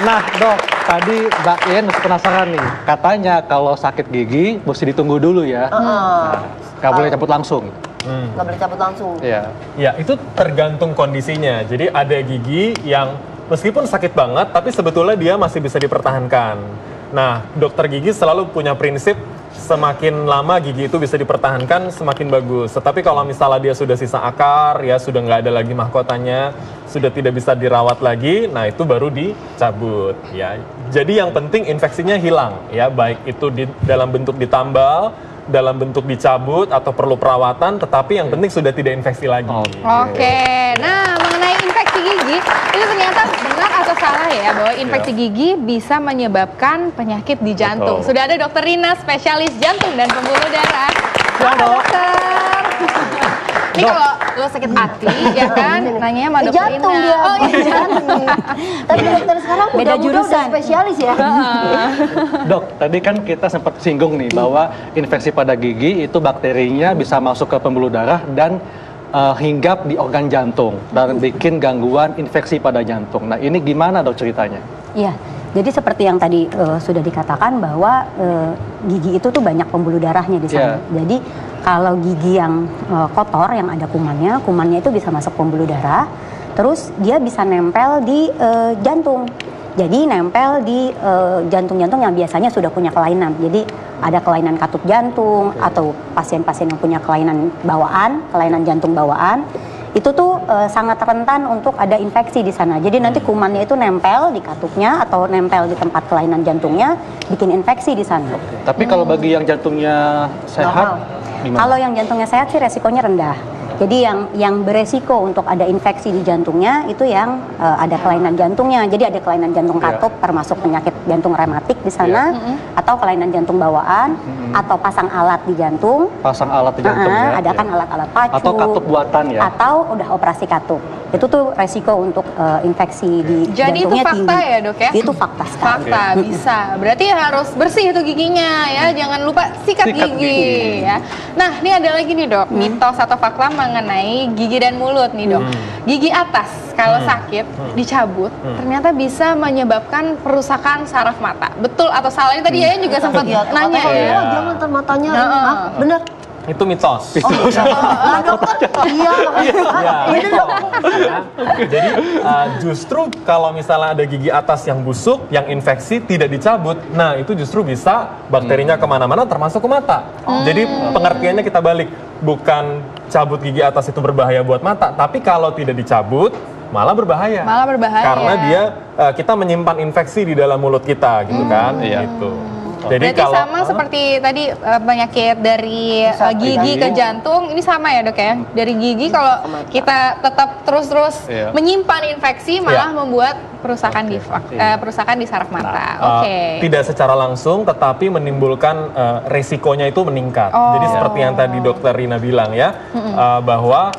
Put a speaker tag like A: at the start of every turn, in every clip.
A: Nah dok, tadi Mbak Ien penasaran nih, katanya kalau sakit gigi mesti ditunggu dulu ya, nggak boleh cabut langsung.
B: Nggak boleh cabut langsung.
A: Iya.
C: Ya, itu tergantung kondisinya. Jadi ada gigi yang meskipun sakit banget, tapi sebetulnya dia masih bisa dipertahankan. Nah, dokter gigi selalu punya prinsip semakin lama gigi itu bisa dipertahankan semakin bagus. Tetapi kalau misalnya dia sudah sisa akar, ya sudah nggak ada lagi mahkotanya, sudah tidak bisa dirawat lagi, nah itu baru dicabut. Ya, jadi yang penting infeksinya hilang, ya baik itu dalam bentuk ditambal, dalam bentuk dicabut atau perlu perawatan, tetapi yang penting sudah tidak infeksi lagi.
D: Oke. Nah mengenai infeksi gigi itu ternyata benar atau salah ya bahwa infeksi gigi bisa menyebabkan penyakit di jantung.
A: Betul.
D: Sudah ada Dokter Rina, spesialis jantung dan pembuluh darah. Halo dokter. Ini kalau lo sakit hati ya kan, nanya sama Dokter
B: Jantung
D: Rina.
B: dia.
D: Oh iya.
B: Tapi dokter sekarang
E: Beda
B: udah
E: jurusan.
B: spesialis ya.
A: Dok, tadi kan kita sempat singgung nih bahwa infeksi pada gigi itu bakterinya bisa masuk ke pembuluh darah dan hinggap di organ jantung dan bikin gangguan infeksi pada jantung. Nah ini gimana dok ceritanya?
E: Iya, jadi seperti yang tadi sudah dikatakan bahwa gigi itu tuh banyak pembuluh darahnya di sana. Jadi kalau gigi yang kotor, yang ada kumannya itu bisa masuk pembuluh darah, terus dia bisa nempel di jantung. Jadi nempel di jantung-jantung yang biasanya sudah punya kelainan. Jadi ada kelainan katup jantung atau pasien-pasien yang punya kelainan bawaan, kelainan jantung bawaan, itu tuh sangat rentan untuk ada infeksi di sana. Jadi nanti kumannya itu nempel di katupnya atau nempel di tempat kelainan jantungnya, bikin infeksi di sana.
A: Tapi kalau bagi yang jantungnya sehat, gimana?
E: Kalau yang jantungnya sehat sih resikonya rendah. Jadi yang beresiko untuk ada infeksi di jantungnya itu yang ada kelainan jantungnya. Jadi ada kelainan jantung katup, termasuk penyakit jantung rematik di sana, atau kelainan jantung bawaan, atau pasang alat di jantung.
A: Pasang alat di jantung ya?
E: Ada kan alat-alat pacu.
A: Atau katup buatan ya?
E: Atau udah operasi katup. Itu tuh resiko untuk infeksi di
D: Jadi itu
E: jantungnya
D: fakta
E: tinggi.
D: ya dok ya?
E: Itu fakta sekali.
D: Fakta, bisa. Berarti harus bersih itu giginya ya, jangan lupa sikat gigi ya. Nah ini ada lagi nih dok, mitos atau fakta mengenai gigi dan mulut nih dok. Gigi atas kalau sakit dicabut ternyata bisa menyebabkan perusakan saraf mata. Betul atau salah? Ini tadi Yayan juga sempat nanya ya.
B: Jangan ntar matanya. Bener.
C: Itu mitos.
B: Iya.
C: Jadi justru kalau misalnya ada gigi atas yang busuk, yang infeksi tidak dicabut, nah itu justru bisa bakterinya kemana-mana termasuk ke mata. Jadi pengertiannya kita balik, bukan cabut gigi atas itu berbahaya buat mata, tapi kalau tidak dicabut malah berbahaya.
D: Malah berbahaya.
C: Karena dia kita menyimpan infeksi di dalam mulut kita gitu kan. Gitu. Jadi
D: berarti
C: kalau,
D: sama seperti tadi penyakit dari gigi ke jantung, ini sama ya dok ya? Dari gigi kalau kita tetap terus-terus menyimpan infeksi malah membuat perusakan perusakan di saraf mata.
C: Tidak secara langsung, tetapi menimbulkan resikonya itu meningkat. Jadi seperti yang tadi Dokter Rina bilang ya, bahwa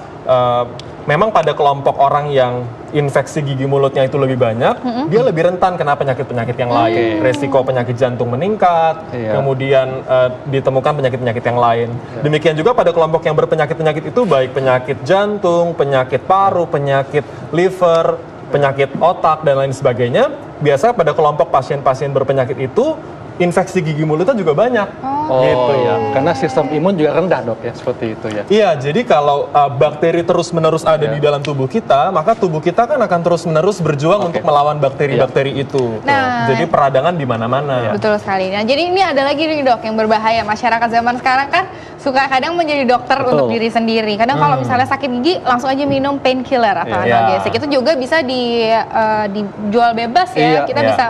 C: memang pada kelompok orang yang infeksi gigi mulutnya itu lebih banyak, dia lebih rentan kena penyakit-penyakit yang lain. Resiko penyakit jantung meningkat, kemudian ditemukan penyakit-penyakit yang lain. Demikian juga pada kelompok yang berpenyakit-penyakit itu, baik penyakit jantung, penyakit paru, penyakit liver, penyakit otak, dan lain sebagainya. Biasanya pada kelompok pasien-pasien berpenyakit itu, infeksi gigi mulutnya juga banyak. Gitu ya.
A: Karena sistem imun juga rendah dok ya, seperti itu ya.
C: Iya, jadi kalau bakteri terus-menerus ada di dalam tubuh kita, maka tubuh kita kan akan terus-menerus berjuang untuk melawan bakteri-bakteri itu.
D: Nah,
C: jadi peradangan di mana-mana.
D: Betul sekali. Nah, jadi ini ada lagi nih dok yang berbahaya. Masyarakat zaman sekarang kan suka kadang menjadi dokter untuk diri sendiri. Kadang kalau misalnya sakit gigi langsung aja minum painkiller atau analgesik. Itu juga bisa dijual bebas ya. Kita bisa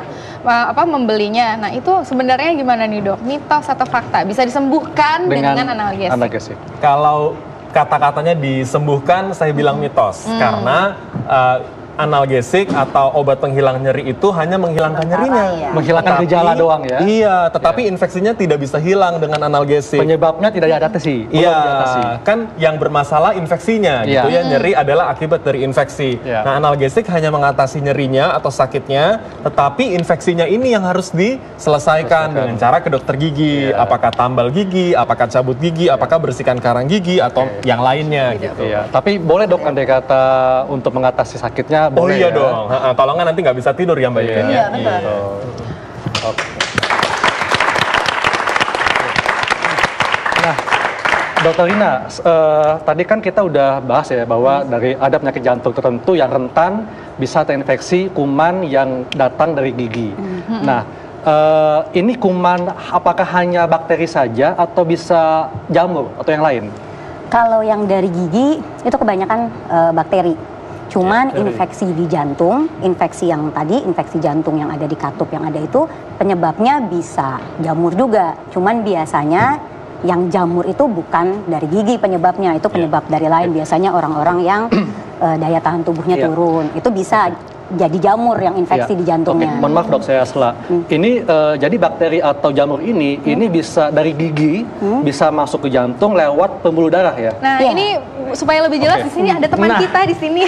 D: membelinya. Nah, itu sebenarnya gimana nih dok? Mitos atau fakta? Bisa disembuhkan dengan analgesik?
C: Kalau kata-katanya disembuhkan, saya bilang mitos. Karena analgesik atau obat penghilang nyeri itu hanya menghilangkan nyerinya.
B: Ya.
A: Menghilangkan gejala doang ya.
C: Iya, tetapi infeksinya tidak bisa hilang dengan analgesik.
A: Penyebabnya tidak diatasi.
C: Iya,
A: belum diatasi.
C: kan yang bermasalah infeksinya
A: Iya.
C: gitu ya. Nyeri adalah akibat dari infeksi.
A: Iya.
C: Nah, analgesik hanya mengatasi nyerinya atau sakitnya, tetapi infeksinya ini yang harus diselesaikan dengan cara ke dokter gigi.
A: Iya.
C: Apakah tambal gigi, apakah cabut gigi, apakah bersihkan karang gigi atau yang lainnya gitu.
A: Iya, tapi boleh dok andai kata untuk mengatasi sakitnya
C: Oh
A: boleh
C: iya
A: ya?
C: dong. Kalau nggak nanti nggak bisa tidur ya Mbak
A: Iya.
C: Iren ya.
B: Iya, benar.
A: Gitu. Oke. Nah, Dokter Rina, tadi kan kita udah bahas ya bahwa dari ada penyakit jantung tertentu yang rentan bisa terinfeksi kuman yang datang dari gigi. Nah, ini kuman apakah hanya bakteri saja atau bisa jamur atau yang lain?
E: Kalau yang dari gigi itu kebanyakan bakteri. Cuman
A: Bakteri.
E: infeksi di jantung, infeksi yang tadi, infeksi jantung yang ada di katup yang ada itu penyebabnya bisa jamur juga. Cuman biasanya yang jamur itu bukan dari gigi penyebabnya, itu penyebab dari lain. Biasanya orang-orang yang daya tahan tubuhnya
A: Iya.
E: turun, itu bisa jadi jamur yang infeksi
A: Ya.
E: di jantungnya.
A: Oke, mohon maaf dok, saya salah. Ini jadi bakteri atau jamur ini bisa dari gigi bisa masuk ke jantung lewat pembuluh darah ya.
D: Nah,
E: Iya.
D: ini supaya lebih jelas
A: Oke.
D: di sini ada teman
A: Nah.
D: kita di sini.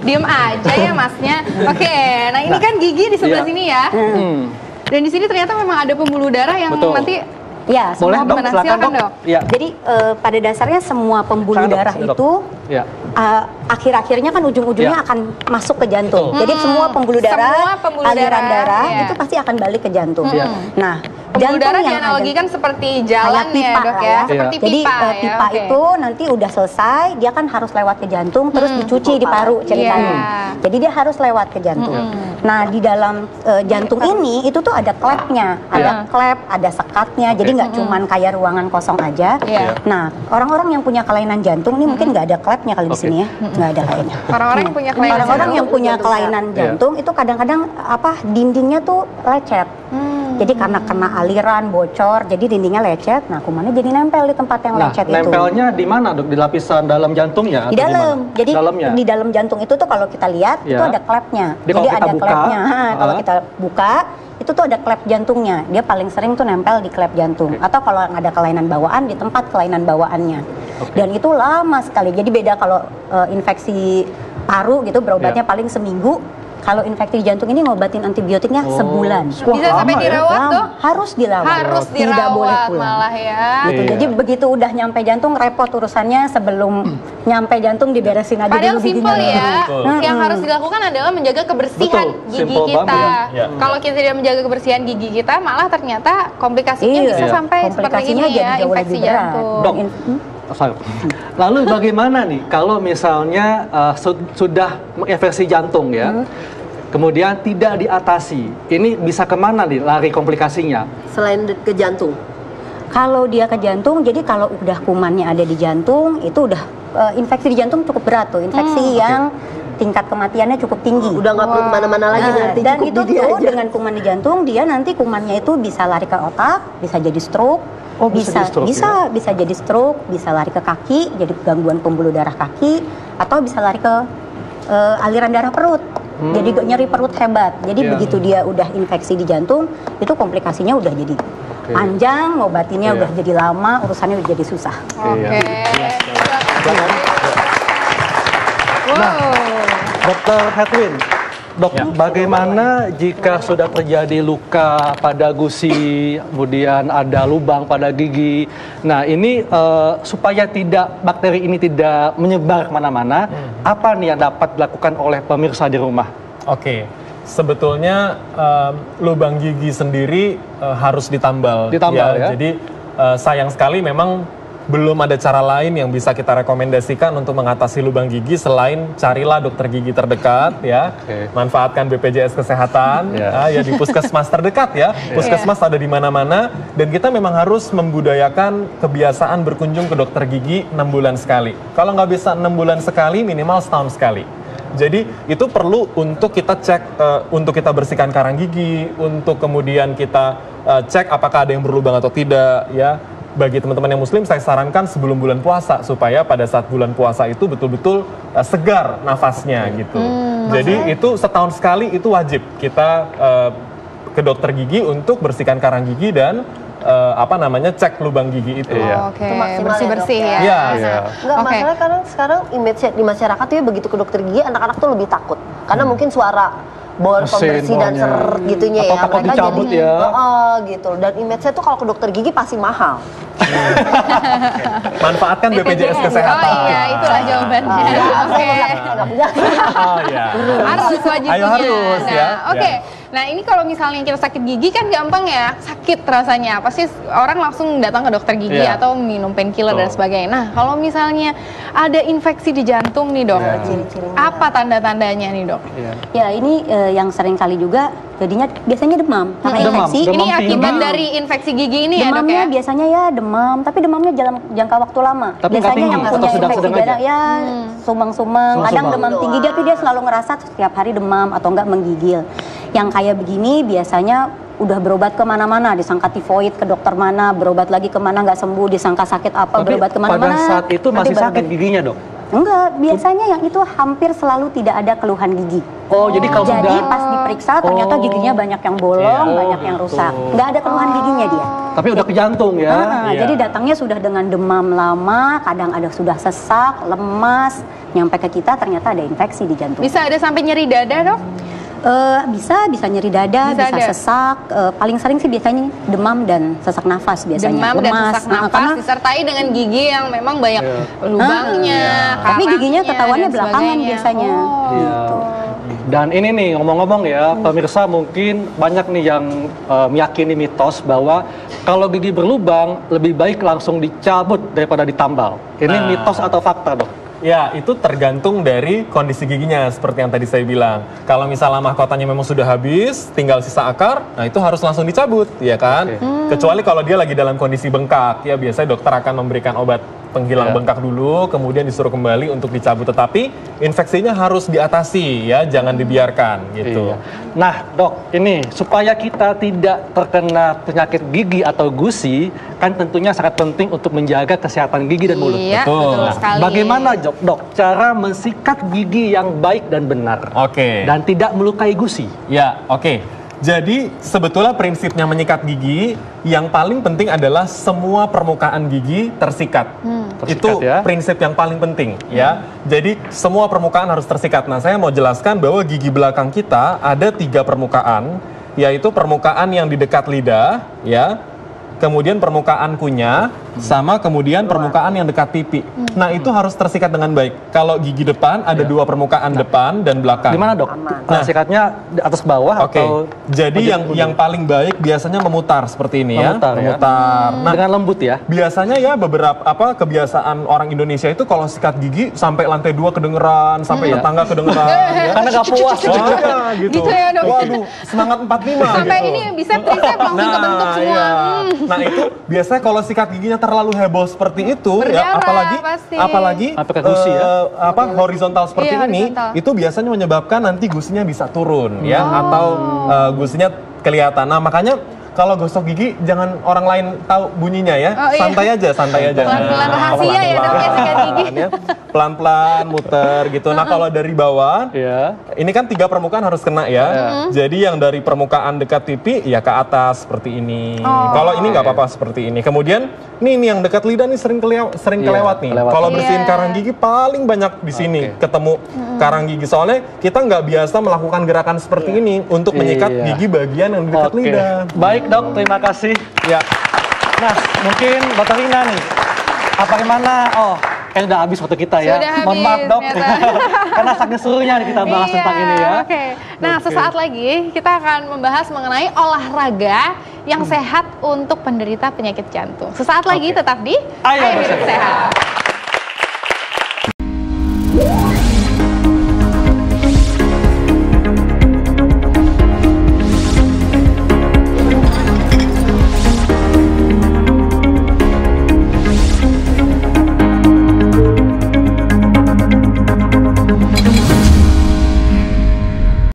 D: Diem aja ya Masnya. Oke, nah ini kan gigi di sebelah
A: Iya.
D: sini ya. Dan di sini ternyata memang ada pembuluh darah yang
A: Betul.
D: nanti
E: Ya,
A: Boleh
E: semua
A: dok,
D: gimana?
A: silakan
D: Silakan,
A: dok.
D: dok.
A: Iya.
E: Jadi pada dasarnya semua pembuluh
A: Silakan, dok,
E: darah
A: silakan, dok.
E: itu
A: Iya.
E: akhir-akhirnya kan ujung-ujungnya
A: Ya.
E: akan masuk ke jantung.
A: Betul.
E: Jadi semua pembuluh darah,
D: Semua pembuluh
E: aliran
D: darah,
E: darah
D: iya.
E: itu pasti akan balik ke jantung.
A: Iya.
E: Nah,
D: pembuluh darah
E: yang
D: dianalogikan
E: ada
D: seperti jalan
E: kayak pipa
D: ya dok
E: lah
D: ya.
E: ya.
D: Seperti
E: Jadi
D: pipa ya.
E: pipa
D: oke.
E: itu nanti udah selesai, dia kan harus lewat ke jantung, terus dicuci di paru ceritanya.
D: Iya.
E: Jadi dia harus lewat ke jantung. Nah, di dalam jantung ini itu tuh ada klepnya, ada klep, ada sekatnya. Jadi nggak cuman kayak ruangan kosong aja.
D: Iya.
E: Nah, orang-orang yang punya kelainan jantung ini mungkin nggak ada klepnya kali di
A: Oke.
E: sini ya, nggak ada kayaknya.
D: Orang-orang yang punya kelainan
E: Orang-orang yang punya
B: jantung
E: kelainan jantung itu kadang-kadang dindingnya tuh lecet. Jadi karena kena aliran bocor, jadi dindingnya lecet. Nah, kumannya jadi nempel di tempat yang
A: Nah,
E: lecet itu.
A: nempelnya di mana dok? Di lapisan dalam jantungnya?
E: Di
A: atau
E: dalam.
A: mana?
E: Jadi
A: dalamnya.
E: di dalam jantung itu tuh kalau kita lihat itu
A: Ya.
E: ada klepnya.
A: Jadi kalau kita
E: ada
A: buka,
E: klepnya. Kalau
A: ah.
E: kita buka itu tuh ada klep jantungnya. Dia paling sering tuh nempel di klep jantung.
A: Oke.
E: Atau kalau yang ada kelainan bawaan di tempat kelainan bawaannya.
A: Oke.
E: Dan itu lama sekali. Jadi beda kalau infeksi paru gitu berobatnya
A: Ya.
E: paling seminggu. Kalau infeksi di jantung ini ngobatin antibiotiknya sebulan.
A: Wah,
D: Bisa sampai
A: lama ya?
D: dirawat dok?
E: Harus dirawat.
D: Harus
E: Tidak boleh
D: dirawat
E: pulang.
D: malah ya.
E: Gitu.
A: Iya.
E: Jadi begitu udah nyampe jantung repot urusannya, sebelum nyampe jantung diberesin aja
D: Padahal
E: dulu giginya.
D: simpel ya.
C: Betul.
D: Yang harus dilakukan adalah menjaga kebersihan
A: Betul,
D: gigi
A: simple
D: kita.
A: banget
C: ya.
D: Kalau kita tidak menjaga kebersihan gigi kita, malah ternyata komplikasinya
E: Iya.
D: bisa
A: Iya.
D: sampai seperti
E: Komplikasinya
D: ini
E: jadi
D: ya,
E: jauh
D: infeksi
E: lebih berat.
D: jantung.
A: Dok. Sorry. Lalu bagaimana nih kalau misalnya sudah menginfeksi jantung ya, kemudian tidak diatasi, ini bisa kemana nih lari komplikasinya?
B: Selain ke jantung.
E: Kalau dia ke jantung, jadi kalau udah kumannya ada di jantung, itu udah infeksi di jantung cukup berat tuh, infeksi yang tingkat kematiannya cukup tinggi.
B: Udah nggak perlu kemana-mana lagi
E: Nah,
B: berarti
E: dan
B: cukup
E: itu
B: di dia
E: tuh
B: aja.
E: dengan kuman di jantung, dia nanti kumannya itu bisa lari ke otak, bisa jadi stroke,
A: Oh, bisa jadi stroke,
E: bisa jadi stroke, bisa lari ke kaki, jadi gangguan pembuluh darah kaki, atau bisa lari ke aliran darah perut. Jadi nyeri perut hebat. Jadi
A: Iya.
E: begitu dia udah infeksi di jantung, itu komplikasinya udah jadi panjang, ngobatinnya
A: Iya.
E: udah jadi lama, urusannya udah jadi susah.
D: Oke.
A: Silakan.
D: Wow.
A: Dokter Hedwin, dok,
C: Ya.
A: bagaimana jika sudah terjadi luka pada gusi, kemudian ada lubang pada gigi? Nah, ini supaya bakteri ini tidak menyebar kemana-mana, apa nih yang dapat dilakukan oleh pemirsa di rumah?
C: Oke, sebetulnya lubang gigi sendiri harus ditambal.
A: Ditambal, ya?
C: Jadi sayang sekali memang belum ada cara lain yang bisa kita rekomendasikan untuk mengatasi lubang gigi selain carilah dokter gigi terdekat ya.
A: Oke.
C: Manfaatkan BPJS Kesehatan ya di puskesmas terdekat ya. Puskesmas ada di mana-mana dan kita memang harus membudayakan kebiasaan berkunjung ke dokter gigi 6 bulan sekali. Kalau nggak bisa 6 bulan sekali, minimal setahun sekali. Jadi itu perlu untuk kita cek, untuk kita bersihkan karang gigi, untuk kemudian kita cek apakah ada yang berlubang atau tidak ya. Bagi teman-teman yang muslim saya sarankan sebelum bulan puasa supaya pada saat bulan puasa itu betul-betul segar nafasnya gitu. Jadi itu setahun sekali itu wajib kita ke dokter gigi untuk bersihkan karang gigi dan cek lubang gigi itu.
D: Oke, bersih-bersih ya.
C: Iya.
B: Enggak, masalah karena sekarang image di masyarakat tuh ya begitu ke dokter gigi, anak-anak tuh lebih takut. Karena mungkin suara bor pembersih dan ser gitunya
A: atau
B: ya.
A: takut
B: Mereka
A: dicabut
B: jadi,
A: ya.
B: gitu. Dan image-nya tuh kalau ke dokter gigi pasti mahal.
C: Manfaatkan BPJS Kesehatan.
D: Oh iya, itulah jawabannya. Oke.
C: Oh iya.
D: Harus wajib
C: Ayo
D: punya.
C: harus
D: Nah,
C: ya.
D: Oke. Nah ini kalau misalnya kita sakit gigi kan gampang ya, sakit rasanya. Pasti orang langsung datang ke dokter gigi
A: Iya.
D: atau minum painkiller dan sebagainya. Nah kalau misalnya ada infeksi di jantung nih dok,
B: Ciri-cirinya.
D: apa tanda-tandanya nih dok?
E: Ya ini yang sering kali juga jadinya biasanya demam karena
A: Demam.
E: infeksi.
D: Ini
A: Demam
D: akibat
A: tinggi.
D: dari infeksi gigi ini ya dok
E: Demamnya
D: ya?
E: biasanya ya demam, tapi demamnya dalam jangka waktu lama.
A: Tapi nggak
E: Biasanya
A: tinggi,
E: yang
A: atau
E: punya infeksi
A: sedang-sedang aja?
E: darah ya sumang-sumang, kadang demam tinggi tapi dia selalu ngerasa setiap hari demam atau enggak menggigil. Yang kayak begini biasanya udah berobat kemana-mana, disangka tifoid ke dokter mana, berobat lagi kemana nggak sembuh, disangka sakit apa,
A: Tapi
E: berobat kemana-mana.
A: pada saat itu
E: nanti
A: masih
E: baru
A: sakit
E: balik.
A: giginya dok?
E: Enggak, biasanya yang itu hampir selalu tidak ada keluhan gigi.
A: Oh jadi kalau
E: Jadi
A: sudah
E: pas diperiksa ternyata giginya banyak yang bolong, banyak yang rusak. Nggak ada keluhan giginya dia.
A: tapi udah ke jantung ya.
C: Iya.
E: Jadi datangnya sudah dengan demam lama, kadang ada sudah sesak, lemas, nyampe ke kita ternyata ada infeksi di jantung.
D: Bisa ada sampai nyeri dada dok?
E: Bisa nyeri dada,
D: Bisa
E: bisa
D: ada.
E: sesak. Paling sering sih biasanya demam dan sesak nafas biasanya.
D: Demam dan
E: Lemas.
D: sesak nafas
E: Karena
D: disertai dengan gigi yang memang banyak lubangnya,
E: tapi giginya
D: karangnya,
E: ketahuannya
D: dan
E: belakangan
D: sebagainya.
E: biasanya.
D: Oh.
A: Iya. Dan ini nih ngomong-ngomong ya, pemirsa mungkin banyak nih yang meyakini mitos bahwa kalau gigi berlubang lebih baik langsung dicabut daripada ditambal. Ini
C: Nah.
A: mitos atau fakta dok?
C: Ya, itu tergantung dari kondisi giginya seperti yang tadi saya bilang. Kalau misalnya mahkotanya memang sudah habis, tinggal sisa akar, nah itu harus langsung dicabut, ya kan? Kecuali kalau dia lagi dalam kondisi bengkak, ya biasanya dokter akan memberikan obat penghilang bengkak dulu, kemudian disuruh kembali untuk dicabut. Tetapi infeksinya harus diatasi, ya, jangan dibiarkan, gitu.
A: Iya. Nah dok, ini supaya kita tidak terkena penyakit gigi atau gusi, kan tentunya sangat penting untuk menjaga kesehatan gigi dan mulut.
D: Iya,
C: Betul.
D: betul
C: Nah,
D: sekali.
A: Bagaimana dok cara mensikat gigi yang baik dan benar
C: Oke.
A: dan tidak melukai gusi?
C: Ya, oke. Jadi sebetulnya prinsipnya menyikat gigi yang paling penting adalah semua permukaan gigi tersikat.
A: Tersikat
C: Itu
A: ya.
C: prinsip yang paling penting ya. Jadi semua permukaan harus tersikat. Nah, saya mau jelaskan bahwa gigi belakang kita ada 3 permukaan, yaitu permukaan yang di dekat lidah, ya. Kemudian permukaan kunyah, sama kemudian permukaan yang dekat pipi. Nah, itu harus tersikat dengan baik. Kalau gigi depan ada 2 permukaan depan dan belakang.
A: Di mana dok?
C: Nah.
A: Sikatnya di atas bawah
C: Oke,
A: atau?
C: jadi yang paling baik biasanya memutar seperti ini ya.
A: Memutar, ya.
C: Memutar. Nah,
A: Dengan lembut ya?
C: biasanya ya beberapa kebiasaan orang Indonesia itu kalau sikat gigi sampai lantai 2 kedengeran, sampai tetangga kedengeran. Ya.
A: Karena nggak puas.
C: Oh, ya, gitu.
D: Gitu ya, dok.
C: Waduh, semangat 45
D: Sampai
C: gitu.
D: ini bisa tricep langsung kebentuk semua.
C: iya. Nah, itu biasanya kalau sikat giginya terlalu heboh seperti itu ya,
D: Berdarah pasti.
C: apalagi
A: Sampai ke gusi ya?
C: horizontal seperti
D: Iya,
C: ini,
D: horizontal.
C: itu biasanya menyebabkan nanti gusinya bisa turun ya, atau gusinya kelihatan. Nah, makanya kalau gosok gigi jangan orang lain tahu bunyinya ya.
D: Oh, iya.
C: Santai aja.
D: Pelan-pelan rahasia ya, dok, ya, sikat gigi.
C: ya. Pelan-pelan muter gitu. Nah, kalau dari bawah
A: Ya.
C: ini kan 3 permukaan harus kena ya. Jadi yang dari permukaan dekat pipi ya ke atas seperti ini. Kalau ini nggak apa-apa seperti ini. Kemudian ini yang dekat lidah nih sering kelewat nih.
A: kelewat.
C: Kalau bersihin
D: Iya.
C: karang gigi paling banyak di sini ketemu karang gigi. Soalnya kita nggak biasa melakukan gerakan seperti ini untuk menyikat
A: Iya.
C: gigi bagian yang dekat
A: Oke.
C: lidah.
A: Baik dok, terima kasih.
C: Ya.
A: Nah, mungkin Dokter Rina nih, apa gimana? Oh, kayaknya udah habis waktu kita ya.
D: Sudah
A: Mohon maaf
D: habis,
A: dok,
D: ternyata.
A: karena saking serunya nih kita bahas tentang ini ya.
D: Oke. Nah, sesaat lagi kita akan membahas mengenai olahraga yang sehat untuk penderita penyakit jantung. Sesaat lagi tetap di
A: Ayo
D: Hidup
A: Bersih.
D: Sehat.